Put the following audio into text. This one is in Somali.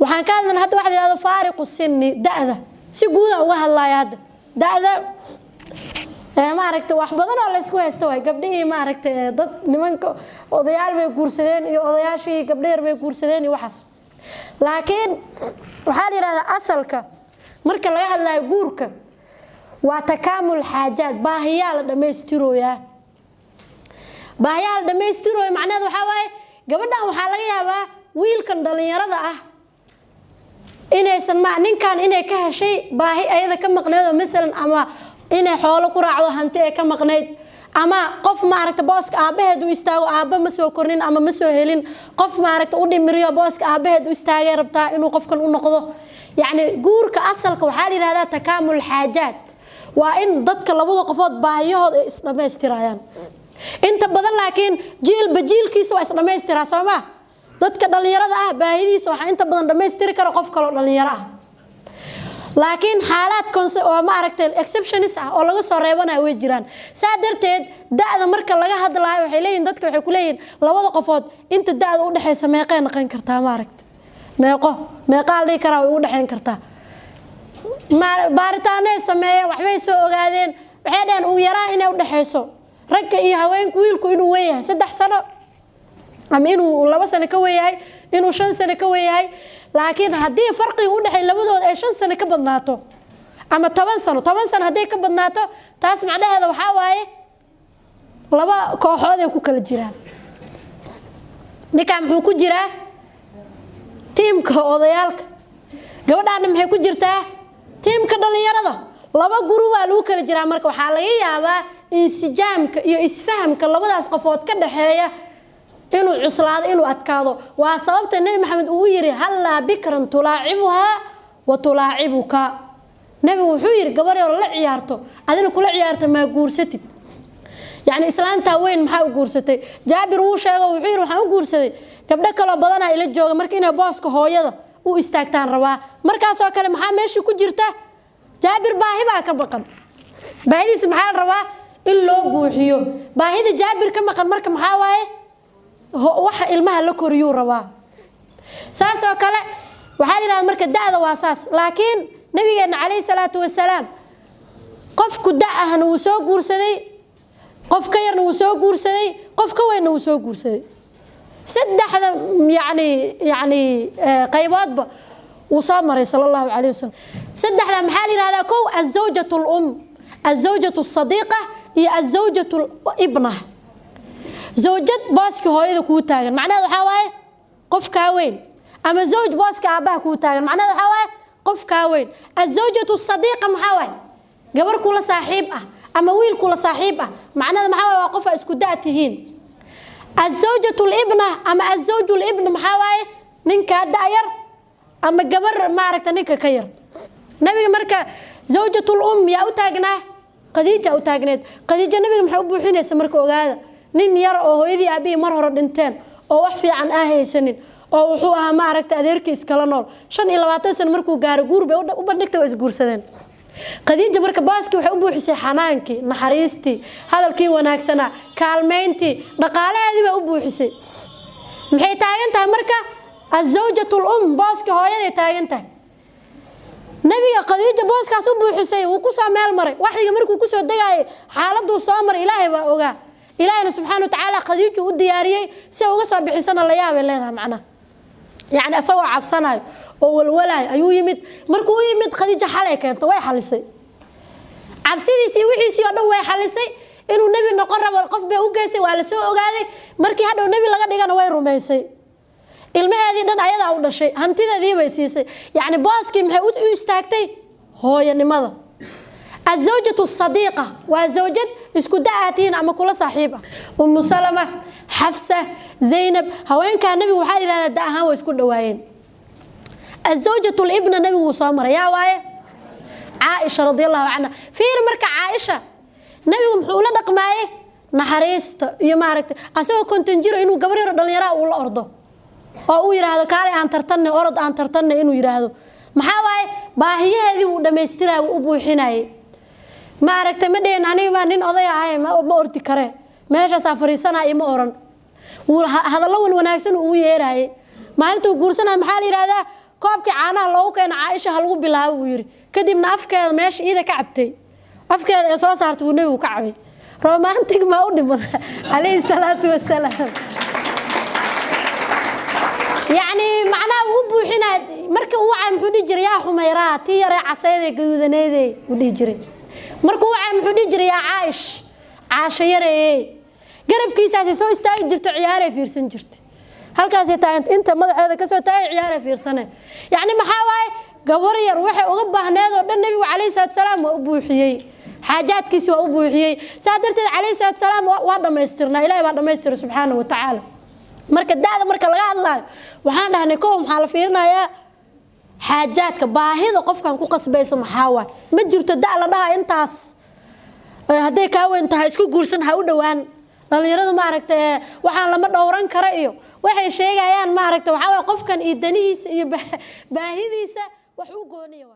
waxaan ka hadlan hadda waxa la yiraahdo faariqu sinni da'da si guud ah uga hadlaaya hadda da'da ma aragtay wax badan oo la isku haysto way gabdhihii ma aragtay dad nimanka odayaal bay guursadeen iyo odayaashii gabdheer bay guursadeen iyo waxaas laakiin waxa la yiraahdaa asalka marka laga hadlayo guurka waa takaamul xaajaad baahiyaal dhameystirooya baahiyaal dhameystirooya macnaheedu waxa waaye gabadhan waxa laga yaabaa wiilkan dhalinyarada ah inaysan ma ninkan inay ka heshay baahi ayada ka maqneedo midalan ama inay xoolo ku raacdo hanti ay ka maqneed ama qof ma aragta booska aabaheed u istaago aaba ma soo kornin ama ma soo helin qof ma aragta u dhimiriyo booska aabaheed u istaagay rabtaa inuu qofkan u noqdo yani guurka asalka waxa la yiraahdaa takaamul xaajaad waa in dadka labada qofood baahiyahooda ay isdhameystirayaan inta badan laakiin jiilba jiilkiisa waa isdhameystiraa Soomaa dadka dhalinyarada ah baahidiisa waxa inta badan dhameystiri kara qof kale oo dhalinyaro ah laakiin xaalad oo ma aragtay exceptions ah oo laga soo reebanayo way jiraan saadarteed da'da marka laga hadlaayo waxay leeyihiin dadka waxay ku leeyihiin labada qofood inta da'da u dhaxaysa meeqay noqon kartaa ma aragtay meeqa la kara way u dhaxayn kartaa baaritaanay sameeyay waxbay soo ogaadeen waxay dhaheen uu yaraa inay u dhaxayso ragga iyo haweenku wiilku inuu weeyahay 3 sano ama inuu 2 sano ka weeyahay inuu 5 sano ka weeyahay laakiin hadii farqiga u dhaxay labadooda ay 5 sano ka badnaato ama 10 sano hadii ka badnaato taas macnaheedu waxa waaye laba kooxood ay ku kala jiraan ninka muxuu ku jiraa teamka odayaalka gabadhan maxay ku jirtaa teamka dhalinyarada laba guru waa lagu kala jiraa marka waxa laga yaabaa insijaamka iyo isfahamka labadaas qofood ka dhaxeeya inuu cuslaado inuu adkaado waa sababta nabi maxamed uu yiri halla bikran tulaacibuha wa tulaacibuka nabi wuxuu yiri gabar yar la ciyaarto adina kula ciyaarta ma guursatid yani islaanta weyn maxaa u guursatay jaabir uu sheego wuxuu yiri waxaan u guursaday gabdho kale badan ay la jooga markii inay booska hooyada u istaagtaan rabaa markaas oo kale maxaa meesha ku jirta jaabir baahi baa ka baqan baahidiisa maxaa rabaa in loo buuxiyo baahida jaabir ka maqan marka maxaa waaye waxa ilmaha la koriyo rabaa saas oo kale waxa la yiraahdaa marka da'da waa saas laakiin nabigeena kaleey salaatu wasalaam qofku da'ahan uu soo guursaday qof ka yarna uu soo guursaday qof ka weynna uu soo guursaday saddexda yani qayboodba uu soo maray sallallahu alayhi wasallam saddexda maxaa la yiraahdaa kow az-zawjatu al-um az-zawjatu as-sadiqa iyo az-zawjatu al-ibnah زوجت باسك هويدا كو تاغن معناها waxa waaye qof ka weyn ama zawj baaska aabaha ku taagan macnaheedu waxa waaye qof ka weyn az-zawjatu as-sadiqa maxaa waaye gabar kula saaxiib ah ama wiil kula saaxiib ah macnaheedu maxaa waaye qof isku daatihiin az-zawjatu al-ibna ama az-zawju al-ibn maxaa waaye ninka daayar ama gabar ma aragta ninka ka yar nabiga marka zawjatu al-um yaa u taagnaa qadiija u taagneed qadiija nabiga maxay u buuxinaysaa marka ogaada nin yar oo hooyadii aabii mar hore dhinteen oo wax fiican ah haysanin oo wuxuu ahaa ma aragta adeerkiis kala nool 25 sano markuu gaaro guur bay u bandhigtay oo is guursadeen qadiija marka baaski waxay u buuxisay xanaankii naxariistii hadalkii wanaagsana kaalmeyntii dhaqaalaheedii bay u buuxisay maxay taagan tahay marka az-zawjatu al-um baaski hooyaday taagan tahay nabiga qadiija baaskaas u buuxisay uu ku soo meel maray waxiga markuu ku soo dagaayay xaaladdu soo maray ilaahay baa ogaa إلهنا سبحانه وتعالى قديجه ودياريه سوى قصة بحسنا اللي يابي لها معنا يعني أسوى عبصنا والولاي أيو يمد مركو يمد قديجة حالي كانت وي حالسي عبسيدي سي وحي سي ودو وي حالسي إنو النبي نقرب والقف بي وقاسي وعلى سوء وقادي مركي هذا النبي لغا ديغانا وي رميسي ilma هذه دان ayada u dhashay hantideedii bay siisay yani baaski maxay u istaagtay hooyanimada الزوجة الصديقة وزوجة اسكو دعاتين أما كل صاحبة أم سلمة حفصة زينب هوين كان النبي وحالي هذا دعها واسكو دواين الزوجة الابن النبي وصامر يا واي عائشة رضي الله عنها في مركة عائشة نبي ومحولة دقماي نحريست يمارك أسوأ كنت نجير إنه قبر يرد اليراء والأرض أو يرهدو كالي أن ترتني أرض أن ترتني إنه يرهدو محاواي باهي هذه ودميسترها وأبو حناي ما أركت مدين أنا ما نين أضيع هاي ما أرتي كره ماشى سافري سنة إيه ما أورن وهذا الله وناكسن ويراي ما أنتوا جورسنا محالي هذا koobkii caanaha loogu keenay Caaisha halgu bilaabo uu yiri kadibna afkeeda meesha ida ka cabtay afkeeda ee soo saartay uu nabigu ka cabay romantic ma u dhiman alayhi salaatu wassalaam يعني معناه وبوحنا مركو وعم حدي جري يا حميرات تيري عسيدي قيودنيدي ودي جري مركو وعم حدي جري يا عاشيري قرب كيساسي سو استاي جرت عياري فيرسن جرت halkaas inta madaxeeda ka soo taay ciyaar fiirsane yani maxaa waay gabar yar waxa uga baahneed oo dhan nabiga kaleey salaam waa u buuxiyay xaajaadkiisa waa u buuxiyay saadarteed kaleey salaam waa dhameystirna ilaahay waa dhameystir subhanahu wa ta'ala marka daada marka laga hadlaayo waxaan dhahnay koob maxaa la fiirinayaa xaajaadka baahida qofkan ku qasbaysa maxaa waay ma jirto daa la dhaha intaas haday ka weyn tahay isku guursan ha u dhawaan dhalinyaradu ma aragtay waxaan lama dhowran karo iyo waxay sheegayaan ma aragtay waxa qofkan idanihiisa iyo baahidiisa wax u gooniyo